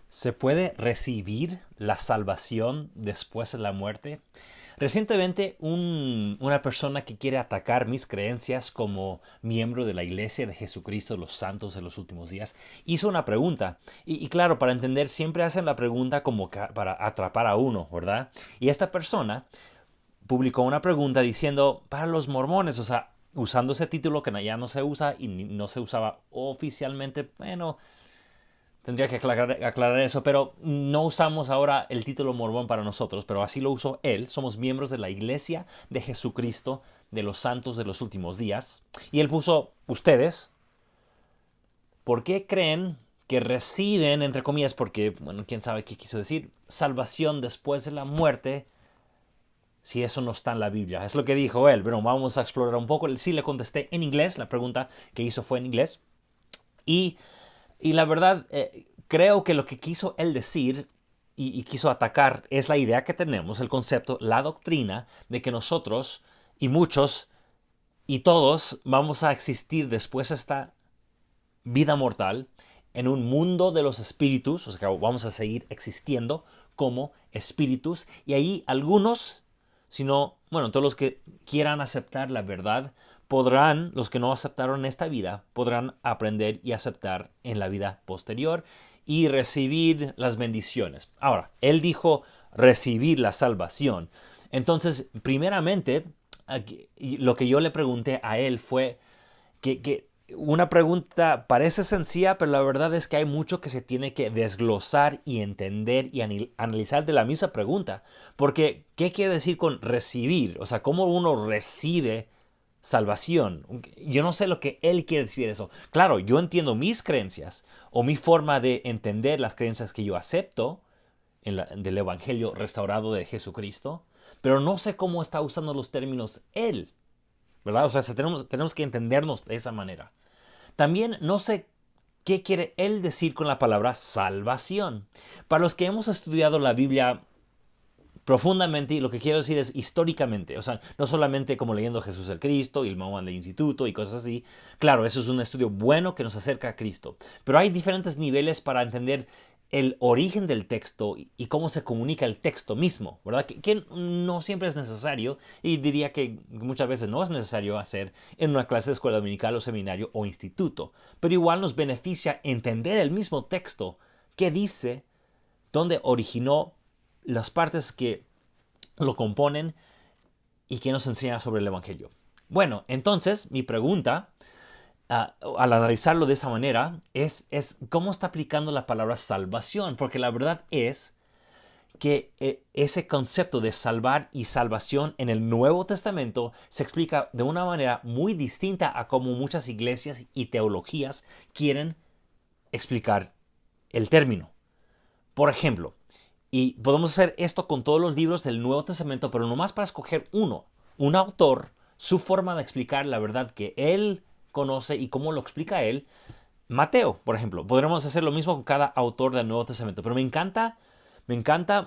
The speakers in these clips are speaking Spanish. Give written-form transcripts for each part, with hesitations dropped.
¿Se puede recibir la salvación después de la muerte? Recientemente, una persona que quiere atacar mis creencias como miembro de la Iglesia de Jesucristo de los Santos de los Últimos Días hizo una pregunta. Y claro, para entender, siempre hacen la pregunta como para atrapar a uno, ¿verdad? Y esta persona publicó una pregunta diciendo, para los mormones, o sea, usando ese título que ya no se usa y no se usaba oficialmente, bueno, tendría que aclarar eso, pero no usamos ahora el título mormón para nosotros, pero así lo usó él. Somos miembros de la Iglesia de Jesucristo de los Santos de los Últimos Días. Y él puso, ustedes, ¿por qué creen que reciben, entre comillas, porque, bueno, quién sabe qué quiso decir, salvación después de la muerte, si eso no está en la Biblia? Es lo que dijo él. Bueno, vamos a explorar un poco. Sí le contesté en inglés, la pregunta que hizo fue en inglés. Y la verdad, creo que lo que quiso él decir y quiso atacar es la idea que tenemos, el concepto, la doctrina de que nosotros y muchos y todos vamos a existir después de esta vida mortal en un mundo de los espíritus, o sea, que vamos a seguir existiendo como espíritus, y ahí algunos, sino, bueno, todos los que quieran aceptar la verdad, podrán, los que no aceptaron en esta vida, podrán aprender y aceptar en la vida posterior y recibir las bendiciones. Ahora, él dijo recibir la salvación. Entonces, primeramente, lo que yo le pregunté a él fue que una pregunta parece sencilla, pero la verdad es que hay mucho que se tiene que desglosar y entender y analizar de la misma pregunta. Porque, ¿qué quiere decir con recibir? O sea, ¿cómo uno recibe salvación? Yo no sé lo que él quiere decir eso. Claro, yo entiendo mis creencias o mi forma de entender las creencias que yo acepto del Evangelio restaurado de Jesucristo, pero no sé cómo está usando los términos él. ¿Verdad? O sea, tenemos que entendernos de esa manera. También no sé qué quiere él decir con la palabra salvación. Para los que hemos estudiado la Biblia profundamente, y lo que quiero decir es históricamente, o sea, no solamente como leyendo Jesús el Cristo y el Manual de Instituto y cosas así. Claro, eso es un estudio bueno que nos acerca a Cristo, pero hay diferentes niveles para entender el origen del texto y cómo se comunica el texto mismo, ¿verdad? Que no siempre es necesario, y diría que muchas veces no es necesario hacer en una clase de escuela dominical o seminario o instituto, pero igual nos beneficia entender el mismo texto que dice, dónde originó las partes que lo componen y que nos enseña sobre el Evangelio. Bueno, entonces mi pregunta, al analizarlo de esa manera, es cómo está aplicando la palabra salvación, porque la verdad es que ese concepto de salvar y salvación en el Nuevo Testamento se explica de una manera muy distinta a cómo muchas iglesias y teologías quieren explicar el término. Por ejemplo, y podemos hacer esto con todos los libros del Nuevo Testamento, pero nomás para escoger uno, un autor, su forma de explicar la verdad que él conoce y cómo lo explica él. Mateo, por ejemplo. Podremos hacer lo mismo con cada autor del Nuevo Testamento, pero me encanta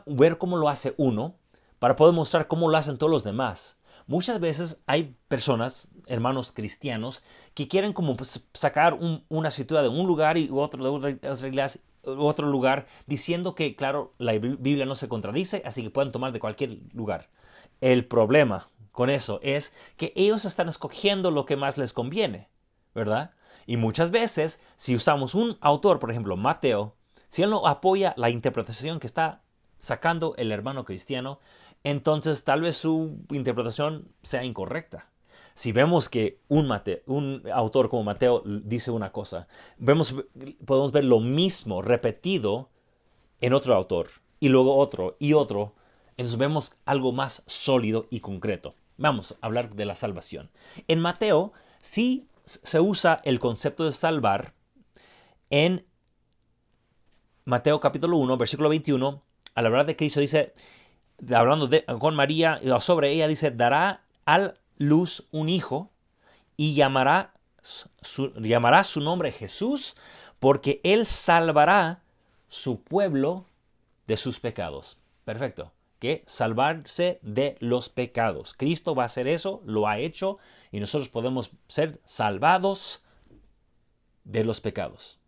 ver cómo lo hace uno para poder mostrar cómo lo hacen todos los demás. Muchas veces hay personas, hermanos cristianos, que quieren como sacar una escritura de un lugar y otro de otra iglesia, otro lugar, diciendo que, claro, la Biblia no se contradice, así que pueden tomar de cualquier lugar. El problema con eso es que ellos están escogiendo lo que más les conviene, ¿verdad? Y muchas veces, si usamos un autor, por ejemplo, Mateo, si él no apoya la interpretación que está sacando el hermano cristiano, entonces tal vez su interpretación sea incorrecta. Si vemos que un autor como Mateo dice una cosa, podemos ver lo mismo repetido en otro autor, y luego otro y otro, entonces vemos algo más sólido y concreto. Vamos a hablar de la salvación. En Mateo sí se usa el concepto de salvar en Mateo capítulo 1, versículo 21. Al hablar de Cristo dice, hablando con María, sobre ella dice, dará a luz un hijo y llamará su nombre Jesús, porque él salvará su pueblo de sus pecados. Perfecto. Que salvarse de los pecados. Cristo va a hacer eso, lo ha hecho, y nosotros podemos ser salvados de los pecados.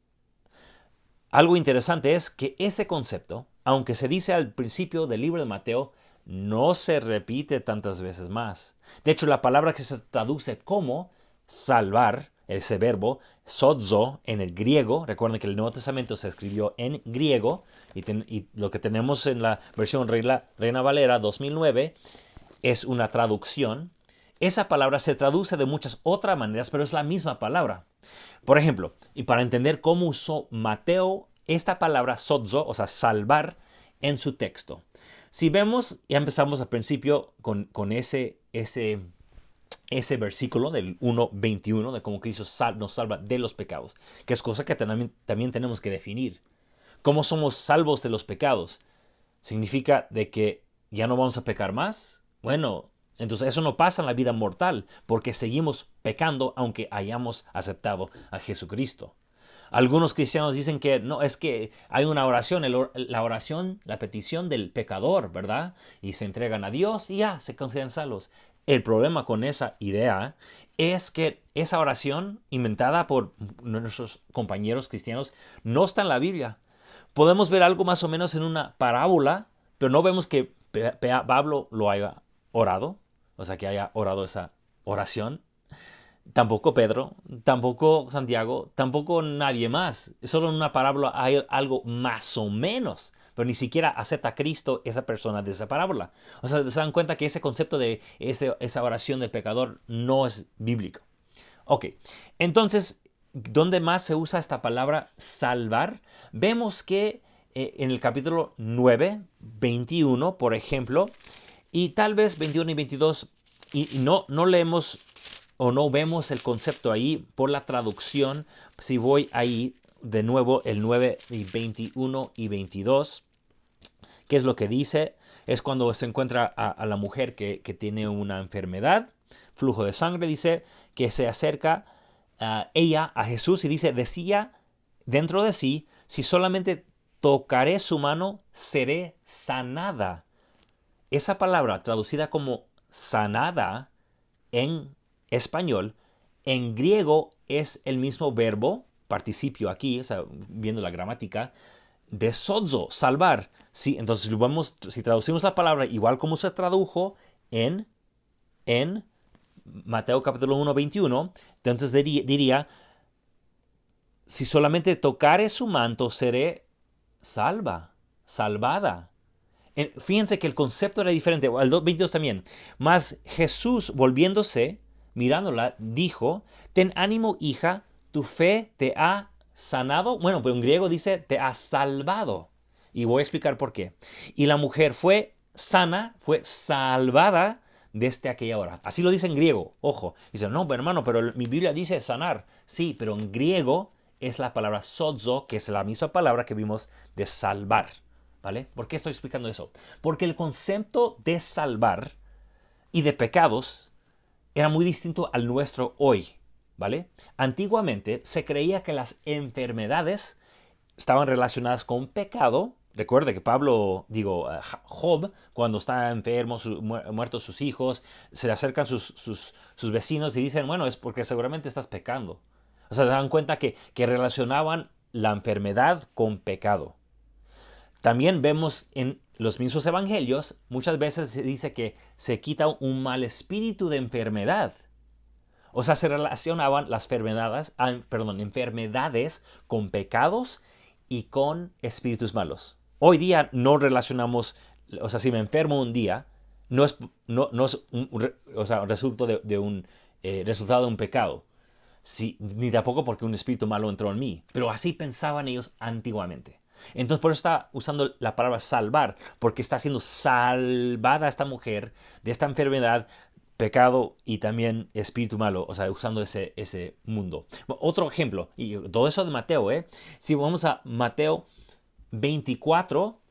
Algo interesante es que ese concepto, aunque se dice al principio del libro de Mateo, no se repite tantas veces más. De hecho, la palabra que se traduce como salvar, ese verbo, sozo, en el griego, recuerden que el Nuevo Testamento se escribió en griego, y lo que tenemos en la versión Reina Valera 2009 es una traducción. Esa palabra se traduce de muchas otras maneras, pero es la misma palabra. Por ejemplo, y para entender cómo usó Mateo esta palabra sozo, o sea, salvar, en su texto. Si vemos, ya empezamos al principio con ese versículo del 1:21 de cómo Cristo nos salva de los pecados, que es cosa que también tenemos que definir. ¿Cómo somos salvos de los pecados? ¿Significa de que ya no vamos a pecar más? Bueno, entonces eso no pasa en la vida mortal, porque seguimos pecando aunque hayamos aceptado a Jesucristo. Algunos cristianos dicen que no, es que hay una oración, la oración, la petición del pecador, ¿verdad? Y se entregan a Dios y ya, se consideran salvos. El problema con esa idea es que esa oración inventada por nuestros compañeros cristianos no está en la Biblia. Podemos ver algo más o menos en una parábola, pero no vemos que Pablo lo haya orado, o sea, que haya orado esa oración. Tampoco Pedro, tampoco Santiago, tampoco nadie más. Solo en una parábola hay algo más o menos, pero ni siquiera acepta a Cristo esa persona de esa parábola. O sea, se dan cuenta que ese concepto de esa oración del pecador no es bíblico. Ok, entonces, ¿dónde más se usa esta palabra salvar? Vemos que en el capítulo 9, 21, por ejemplo, y tal vez 21 y 22, y no leemos o no vemos el concepto ahí por la traducción. Si voy ahí de nuevo, el 9 y 21 y 22, ¿qué es lo que dice? Es cuando se encuentra a la mujer que tiene una enfermedad, flujo de sangre, dice que se acerca ella a Jesús y decía dentro de sí, si solamente tocaré su mano, seré sanada. Esa palabra traducida como sanada en español, en griego es el mismo verbo, participio aquí, o sea, viendo la gramática, de sozo, salvar. Sí, entonces si traducimos la palabra igual como se tradujo en Mateo capítulo 1, 21, entonces diría, si solamente tocare su manto, seré salvada. Fíjense que el concepto era diferente, el 22 también. Mas Jesús, volviéndose, mirándola, dijo, ten ánimo, hija, tu fe te ha sanado. Bueno, pero en griego dice, te ha salvado. Y voy a explicar por qué. Y la mujer fue sana, fue salvada desde aquella hora. Así lo dice en griego, ojo. Dice, no, hermano, pero mi Biblia dice sanar. Sí, pero en griego es la palabra sozo, que es la misma palabra que vimos de salvar. ¿Vale? ¿Por qué estoy explicando eso? Porque el concepto de salvar y de pecados era muy distinto al nuestro hoy, ¿vale? Antiguamente se creía que las enfermedades estaban relacionadas con pecado. Recuerde que Job, cuando está enfermo, muertos sus hijos, se le acercan sus vecinos y dicen, bueno, es porque seguramente estás pecando. O sea, se dan cuenta que relacionaban la enfermedad con pecado. También vemos en los mismos evangelios, muchas veces se dice que se quita un mal espíritu de enfermedad. O sea, se relacionaban las enfermedades con pecados y con espíritus malos. Hoy día no relacionamos, o sea, si me enfermo un día, no es resultado de un pecado. Sí, ni tampoco porque un espíritu malo entró en mí. Pero así pensaban ellos antiguamente. Entonces por eso está usando la palabra salvar, porque está siendo salvada esta mujer de esta enfermedad, pecado y también espíritu malo, o sea, usando ese mundo. Otro ejemplo, y todo eso de Mateo, si vamos a Mateo 24,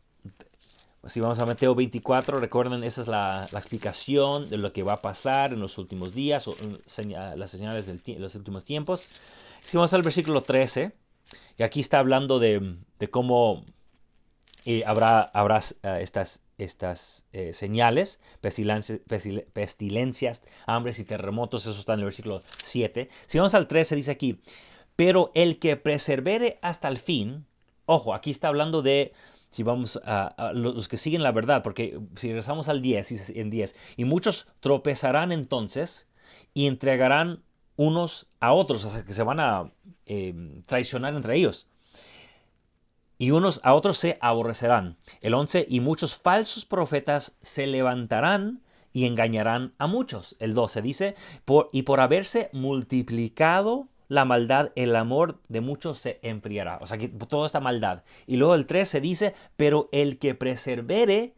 recuerden, esa es la explicación de lo que va a pasar en los últimos días, las señales de los últimos tiempos. Si vamos al versículo 13, y aquí está hablando de cómo habrá estas señales, pestilencias, hambres y terremotos. Eso está en el versículo 7. Si vamos al 13, dice aquí, pero el que persevere hasta el fin, Ojo, aquí está hablando de, si vamos a los que siguen la verdad, porque si regresamos al 10, en 10, y muchos tropezarán entonces y entregarán unos a otros, o sea, que se van a traicionar entre ellos. Y unos a otros se aborrecerán. El 11, y muchos falsos profetas se levantarán y engañarán a muchos. El 12 dice, y por haberse multiplicado la maldad, el amor de muchos se enfriará. O sea, que toda esta maldad. Y luego el 13 dice, pero el que persevere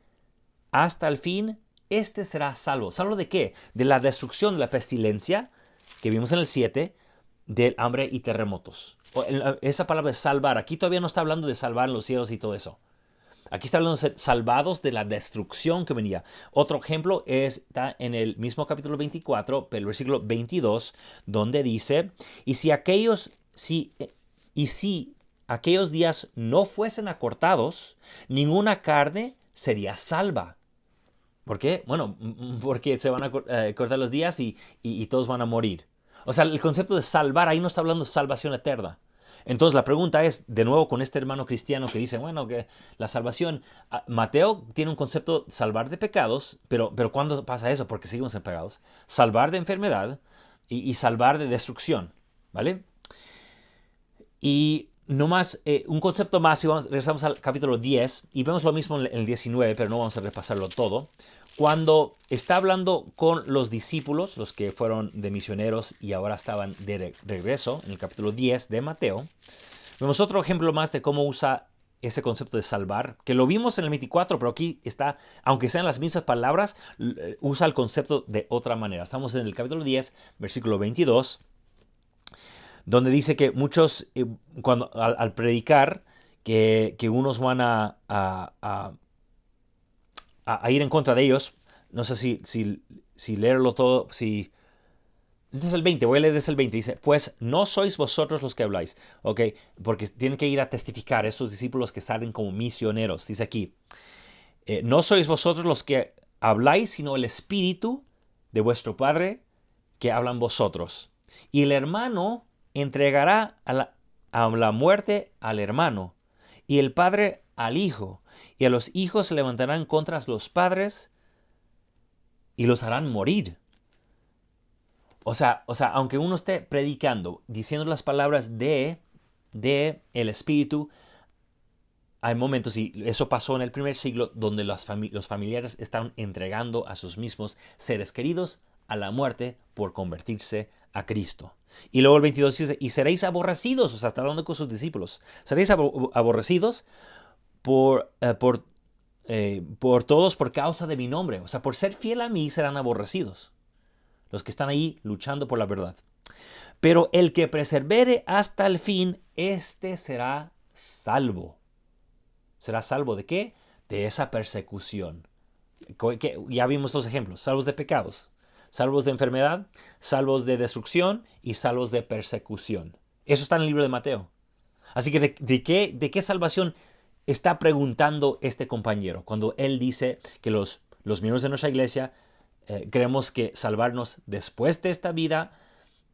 hasta el fin, este será salvo. ¿Salvo de qué? De la destrucción, de la pestilencia, que vimos en el 7, del hambre y terremotos. Esa palabra de salvar, aquí todavía no está hablando de salvar en los cielos y todo eso. Aquí está hablando de ser salvados de la destrucción que venía. Otro ejemplo está en el mismo capítulo 24, el versículo 22, donde dice, y si aquellos días no fuesen acortados, ninguna carne sería salva. ¿Por qué? Bueno, porque se van a cortar los días y todos van a morir. O sea, el concepto de salvar, ahí no está hablando de salvación eterna. Entonces la pregunta es, de nuevo con este hermano cristiano que dice, bueno, que la salvación, Mateo tiene un concepto de salvar de pecados, pero ¿cuándo pasa eso? Porque seguimos en pecados. Salvar de enfermedad y salvar de destrucción, ¿vale? Y nomás un concepto más, si regresamos al capítulo 10, y vemos lo mismo en el 19, pero no vamos a repasarlo todo. Cuando está hablando con los discípulos, los que fueron de misioneros y ahora estaban de regreso, en el capítulo 10 de Mateo, vemos otro ejemplo más de cómo usa ese concepto de salvar, que lo vimos en el 24, pero aquí está, aunque sean las mismas palabras, usa el concepto de otra manera. Estamos en el capítulo 10, versículo 22, donde dice que muchos, al predicar, que unos van a ir en contra de ellos. No sé si leerlo todo, desde el 20, voy a leer desde el 20, dice, pues no sois vosotros los que habláis, ¿ok? Porque tienen que ir a testificar, esos discípulos que salen como misioneros, dice aquí, no sois vosotros los que habláis, sino el Espíritu de vuestro Padre que hablan vosotros. Y el hermano entregará a la muerte al hermano, y el padre al hijo, y a los hijos se levantarán contra los padres y los harán morir. O sea, aunque uno esté predicando, diciendo las palabras de el Espíritu, hay momentos, y eso pasó en el primer siglo, donde los familiares están entregando a sus mismos seres queridos a la muerte por convertirse a Cristo. Y luego el 22 dice, y seréis aborrecidos, o sea, está hablando con sus discípulos, seréis aborrecidos por todos por causa de mi nombre. O sea, por ser fiel a mí serán aborrecidos los que están ahí luchando por la verdad. Pero el que persevere hasta el fin, este será salvo. ¿Será salvo de qué? De esa persecución. Ya vimos los ejemplos. Salvos de pecados, salvos de enfermedad, salvos de destrucción y salvos de persecución. Eso está en el libro de Mateo. Así que ¿de qué salvación está preguntando este compañero cuando él dice que los miembros de nuestra iglesia creemos que salvarnos después de esta vida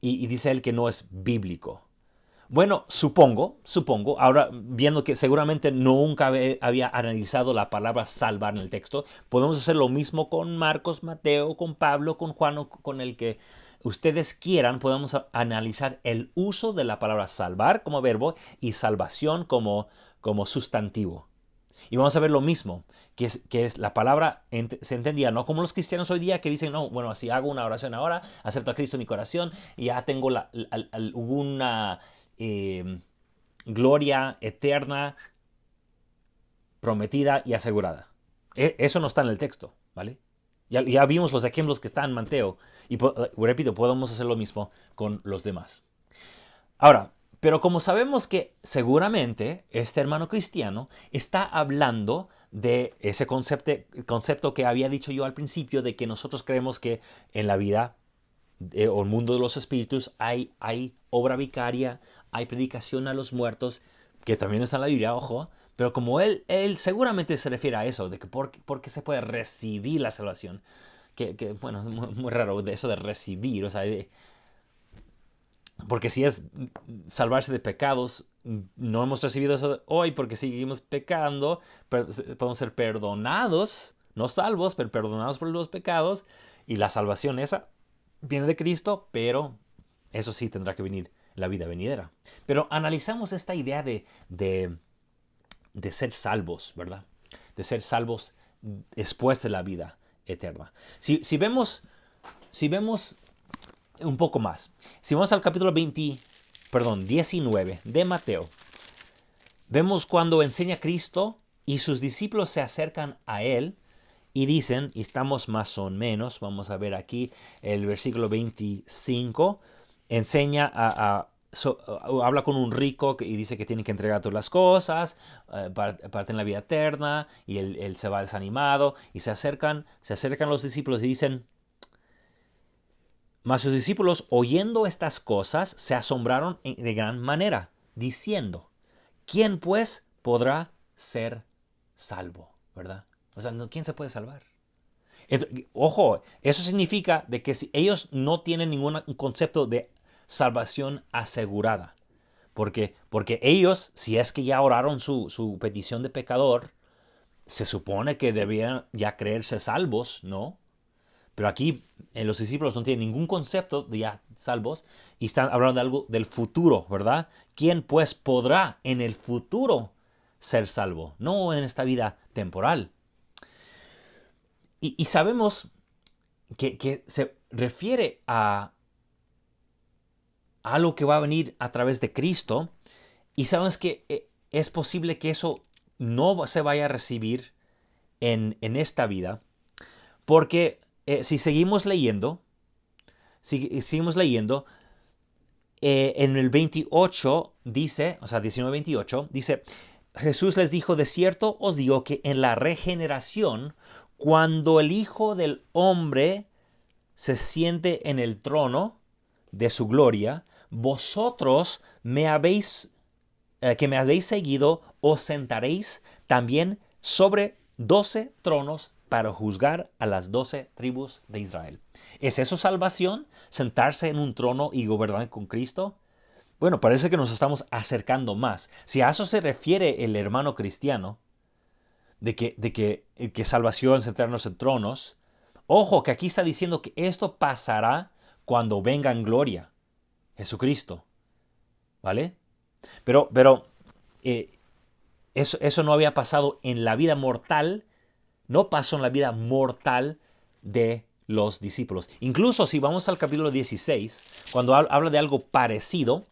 y dice él que no es bíblico? Bueno, supongo, ahora viendo que seguramente nunca había analizado la palabra salvar en el texto, podemos hacer lo mismo con Marcos, Mateo, con Pablo, con Juan o con el que ustedes quieran. Podemos analizar el uso de la palabra salvar como verbo y salvación como sustantivo. Y vamos a ver lo mismo, que es la palabra se entendía no como los cristianos hoy día que dicen, no, bueno, si hago una oración ahora, acepto a Cristo en mi corazón y ya tengo una gloria eterna prometida y asegurada. Eso no está en el texto, ¿vale? Ya vimos los ejemplos que están en Mateo y repito, podemos hacer lo mismo con los demás. Ahora, pero como sabemos que seguramente este hermano cristiano está hablando de ese concepto que había dicho yo al principio, de que nosotros creemos que en la vida o el mundo de los espíritus hay obra vicaria, hay predicación a los muertos, que también está en la Biblia, ojo, pero como él seguramente se refiere a eso, de que por qué se puede recibir la salvación, que bueno, es muy raro de eso de recibir, o sea, porque si es salvarse de pecados, no hemos recibido eso hoy porque seguimos pecando, podemos ser perdonados, no salvos, pero perdonados por los pecados, y la salvación esa viene de Cristo, pero eso sí tendrá que venir en la vida venidera. Pero analizamos esta idea de ser salvos, ¿verdad? De ser salvos después de la vida eterna. Si vemos un poco más, si vamos al capítulo 19 de Mateo, vemos cuando enseña Cristo y sus discípulos se acercan a él y dicen, y estamos más o menos, vamos a ver aquí el versículo 25, enseña habla con un rico y dice que tiene que entregar todas las cosas para tener la vida eterna, y él se va desanimado y se acercan los discípulos y dicen, mas sus discípulos, oyendo estas cosas, se asombraron de gran manera, diciendo, ¿quién pues podrá ser salvo? ¿Verdad? O sea, ¿quién se puede salvar? Ojo, eso significa de que si ellos no tienen ningún concepto de salvación asegurada. Porque ellos, si es que ya oraron su petición de pecador, se supone que debían ya creerse salvos, ¿no? Pero aquí los discípulos no tienen ningún concepto de ya salvos y están hablando de algo del futuro, ¿verdad? ¿Quién pues podrá en el futuro ser salvo? No en esta vida temporal. Y sabemos que se refiere a algo que va a venir a través de Cristo, y sabemos que es posible que eso no se vaya a recibir en esta vida, porque si seguimos leyendo, en el 28 dice, o sea, 19:28, dice, Jesús les dijo, de cierto os digo que en la regeneración, cuando el Hijo del Hombre se siente en el trono de su gloria, vosotros que me habéis seguido, os sentaréis también sobre 12 tronos para juzgar a las 12 tribus de Israel. ¿Es eso salvación? ¿Sentarse en un trono y gobernar con Cristo? Bueno, parece que nos estamos acercando más. Si a eso se refiere el hermano cristiano, de que salvación es sentarnos en tronos, ojo que aquí está diciendo que esto pasará cuando venga en gloria Jesucristo, ¿vale? Pero eso no había pasado en la vida mortal, no pasó en la vida mortal de los discípulos. Incluso si vamos al capítulo 16, cuando habla de algo parecido,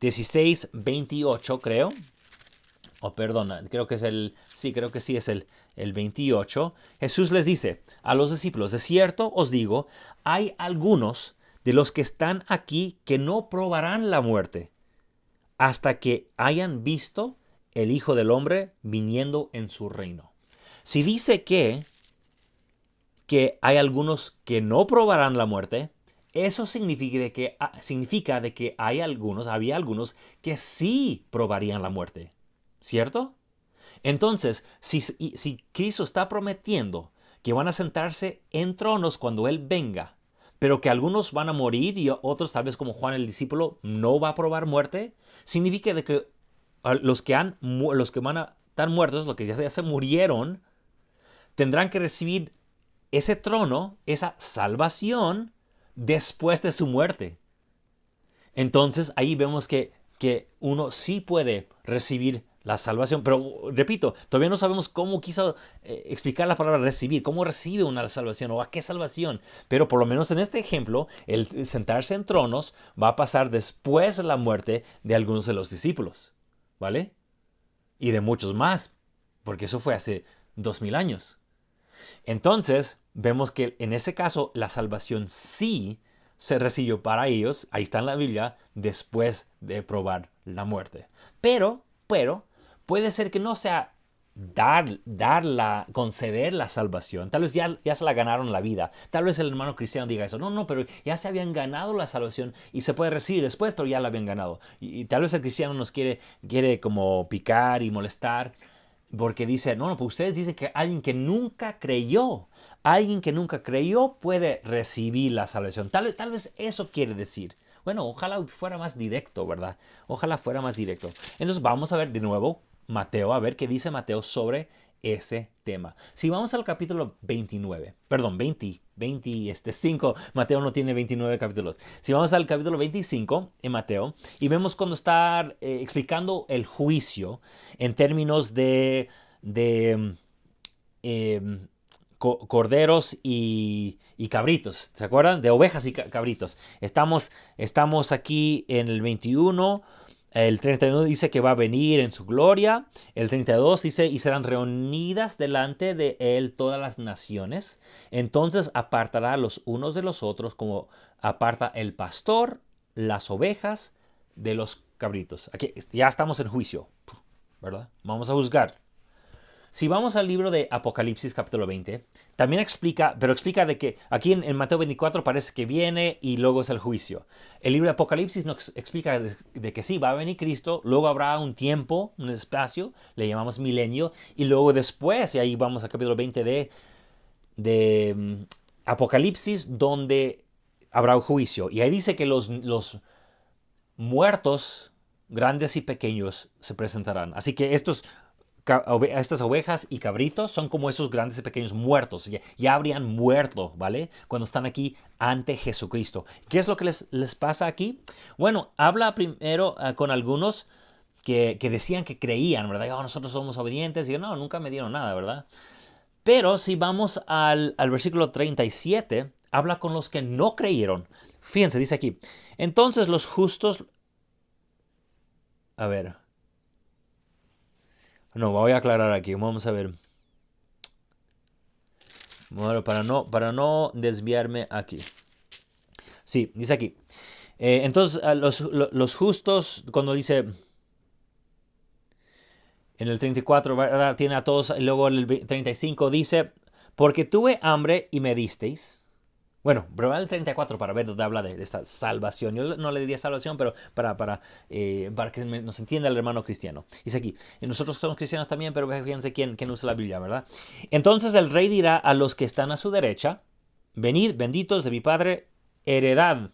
16:28 creo, perdona, creo que es el 28, Jesús les dice a los discípulos, de cierto os digo, hay algunos de los que están aquí que no probarán la muerte hasta que hayan visto el Hijo del Hombre viniendo en su reino. Si dice que hay algunos que no probarán la muerte, eso significa de que había algunos que sí probarían la muerte, ¿cierto? Entonces, si Cristo está prometiendo que van a sentarse en tronos cuando Él venga, pero que algunos van a morir y otros, tal vez como Juan el discípulo, no va a probar muerte, significa de que los que van a estar muertos, los que ya se murieron, tendrán que recibir ese trono, esa salvación, después de su muerte. Entonces ahí vemos que uno sí puede recibir la salvación, pero repito, todavía no sabemos cómo quiso explicar la palabra recibir, cómo recibe una salvación o a qué salvación, pero por lo menos en este ejemplo, el sentarse en tronos va a pasar después de la muerte de algunos de los discípulos, ¿vale? Y de muchos más, porque eso fue hace 2000 años. Entonces, vemos que en ese caso la salvación sí se recibió para ellos, ahí está en la Biblia, después de probar la muerte. Pero, puede ser que no sea conceder la salvación. Tal vez ya se la ganaron la vida. Tal vez el hermano cristiano diga eso. No, pero ya se habían ganado la salvación y se puede recibir después, pero ya la habían ganado. Y tal vez el cristiano nos quiere como picar y molestar, porque dice, no, pues ustedes dicen que alguien que nunca creyó puede recibir la salvación. Tal vez eso quiere decir. Bueno, ojalá fuera más directo, ¿verdad? Ojalá fuera más directo. Entonces vamos a ver de nuevo Mateo, a ver qué dice Mateo sobre ese tema. Si vamos al capítulo 29, perdón, 25, Mateo no tiene 29 capítulos. Si vamos al capítulo 25 en Mateo y vemos cuando está explicando el juicio en términos de corderos y cabritos, ¿se acuerdan? De ovejas y cabritos. Estamos aquí en el 21. El 31 dice que va a venir en su gloria. El 32 dice, y serán reunidas delante de él todas las naciones. Entonces apartará los unos de los otros, como aparta el pastor las ovejas de los cabritos. Aquí ya estamos en juicio, ¿verdad? Vamos a juzgar. Si vamos al libro de Apocalipsis capítulo 20, también explica, pero explica de que aquí en Mateo 24 parece que viene y luego es el juicio. El libro de Apocalipsis nos explica de que sí, va a venir Cristo, luego habrá un tiempo, un espacio, le llamamos milenio, y luego después, y ahí vamos al capítulo 20 de Apocalipsis, donde habrá un juicio. Y ahí dice que los muertos, grandes y pequeños, se presentarán. Así que estas ovejas y cabritos son como esos grandes y pequeños muertos. Ya habrían muerto, ¿vale? Cuando están aquí ante Jesucristo. ¿Qué es lo que les pasa aquí? Bueno, habla primero con algunos que decían que creían, ¿verdad? Oh, nosotros somos obedientes. Y yo, no, nunca me dieron nada, ¿verdad? Pero si vamos al versículo 37, habla con los que no creyeron. Fíjense, dice aquí. Entonces los justos... A ver... No, voy a aclarar aquí. Vamos a ver. Bueno, para no desviarme aquí. Sí, dice aquí. Entonces, los justos, cuando dice en el 34, ¿verdad? Tiene a todos, y luego en el 35 dice, porque tuve hambre y me disteis. Bueno, pero el 34 para ver dónde habla de esta salvación. Yo no le diría salvación, pero para que nos entienda el hermano cristiano. Dice aquí, y nosotros somos cristianos también, pero fíjense quién usa la Biblia, ¿verdad? Entonces el rey dirá a los que están a su derecha, venid, benditos de mi Padre, heredad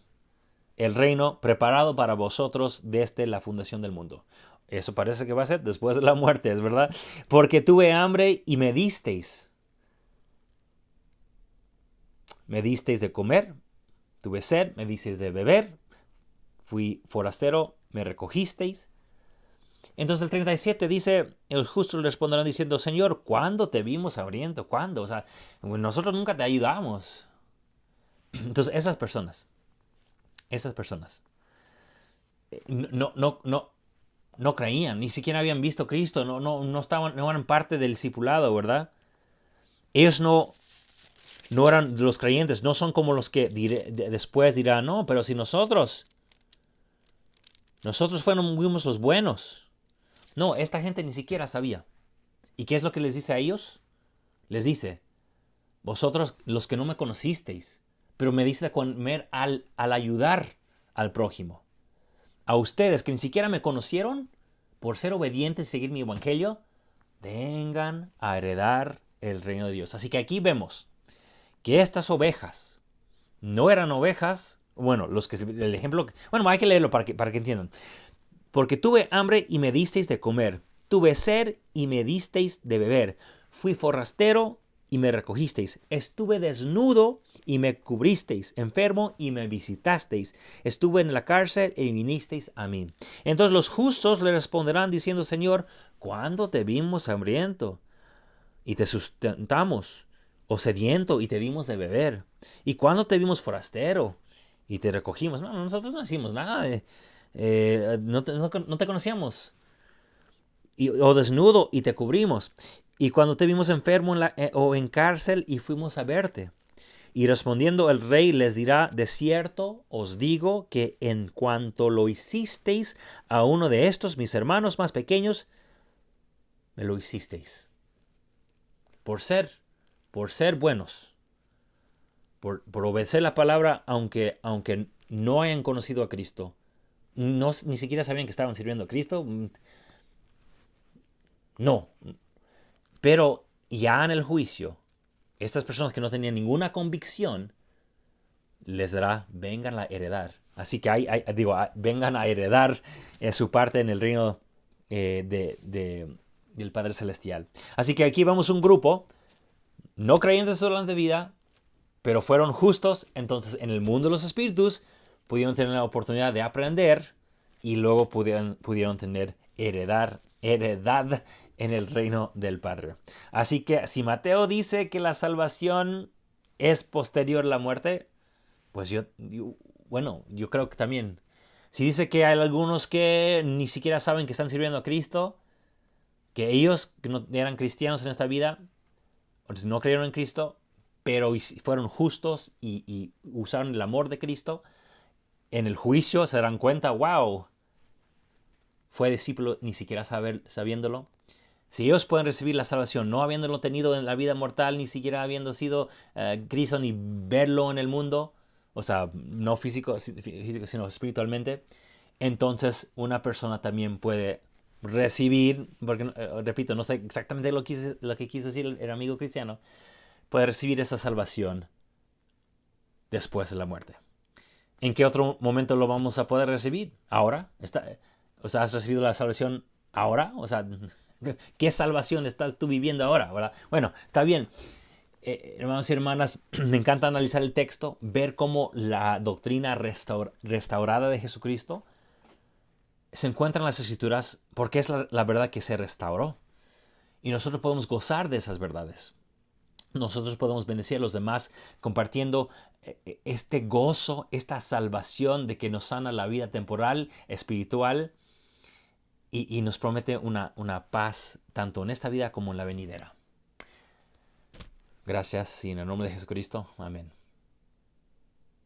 el reino preparado para vosotros desde la fundación del mundo. Eso parece que va a ser después de la muerte, ¿es verdad? Porque tuve hambre y me disteis. Me disteis de comer, tuve sed, me disteis de beber, fui forastero, me recogisteis. Entonces el 37 dice, los justos le responderán diciendo, Señor, ¿cuándo te vimos hambriento? ¿Cuándo? O sea, nosotros nunca te ayudamos. Entonces esas personas, no creían, ni siquiera habían visto a Cristo, no eran parte del discipulado, ¿verdad? Ellos no eran los creyentes, no son como los que después dirán, no, pero si nosotros fuimos los buenos. No, esta gente ni siquiera sabía. ¿Y qué es lo que les dice a ellos? Les dice, vosotros los que no me conocisteis, pero me diste de comer al ayudar al prójimo. A ustedes que ni siquiera me conocieron, por ser obedientes y seguir mi evangelio, vengan a heredar el reino de Dios. Así que aquí vemos que estas ovejas no eran ovejas, bueno, el ejemplo, bueno, hay que leerlo para que entiendan. Porque tuve hambre y me disteis de comer, tuve sed y me disteis de beber, fui forastero y me recogisteis, estuve desnudo y me cubristeis, enfermo y me visitasteis, estuve en la cárcel y vinisteis a mí. Entonces los justos le responderán diciendo, Señor, ¿cuándo te vimos hambriento y te sustentamos, o sediento y te dimos de beber? ¿Y cuándo te vimos forastero y te recogimos? No, nosotros no hicimos nada, no te conocíamos. O desnudo y te cubrimos. Y cuando te vimos enfermo o en cárcel y fuimos a verte. Y respondiendo el rey les dirá, de cierto os digo que en cuanto lo hicisteis a uno de estos mis hermanos más pequeños, me lo hicisteis. Por ser buenos, por obedecer la palabra, aunque no hayan conocido a Cristo, ni siquiera sabían que estaban sirviendo a Cristo. No. Pero ya en el juicio, estas personas que no tenían ninguna convicción, les dará, vengan a heredar Así que vengan a heredar su parte en el reino del Padre Celestial. Así que aquí vemos un grupo, no creyentes durante vida, pero fueron justos. Entonces en el mundo de los espíritus pudieron tener la oportunidad de aprender y luego pudieron tener heredad en el reino del Padre. Así que si Mateo dice que la salvación es posterior a la muerte, pues yo creo que también. Si dice que hay algunos que ni siquiera saben que están sirviendo a Cristo, que ellos que no eran cristianos en esta vida, no creyeron en Cristo, pero fueron justos y usaron el amor de Cristo, en el juicio se darán cuenta, wow, fue discípulo ni siquiera sabiéndolo. Si ellos pueden recibir la salvación no habiéndolo tenido en la vida mortal, ni siquiera habiendo sido Cristo, ni verlo en el mundo, o sea, no físico, sino espiritualmente, entonces una persona también puede recibir, porque repito, no sé exactamente lo que quiso decir el amigo cristiano, puede recibir esa salvación después de la muerte. ¿En qué otro momento lo vamos a poder recibir? ¿Ahora? ¿Has recibido la salvación ahora? O sea, ¿qué salvación estás tú viviendo ahora? ¿Verdad? Bueno, está bien. Hermanos y hermanas, me encanta analizar el texto, ver cómo la doctrina restaurada de Jesucristo se encuentra en las Escrituras porque es la verdad que se restauró. Y nosotros podemos gozar de esas verdades. Nosotros podemos bendecir a los demás compartiendo este gozo, esta salvación de que nos sana la vida temporal, espiritual y nos promete una paz tanto en esta vida como en la venidera. Gracias y en el nombre de Jesucristo. Amén.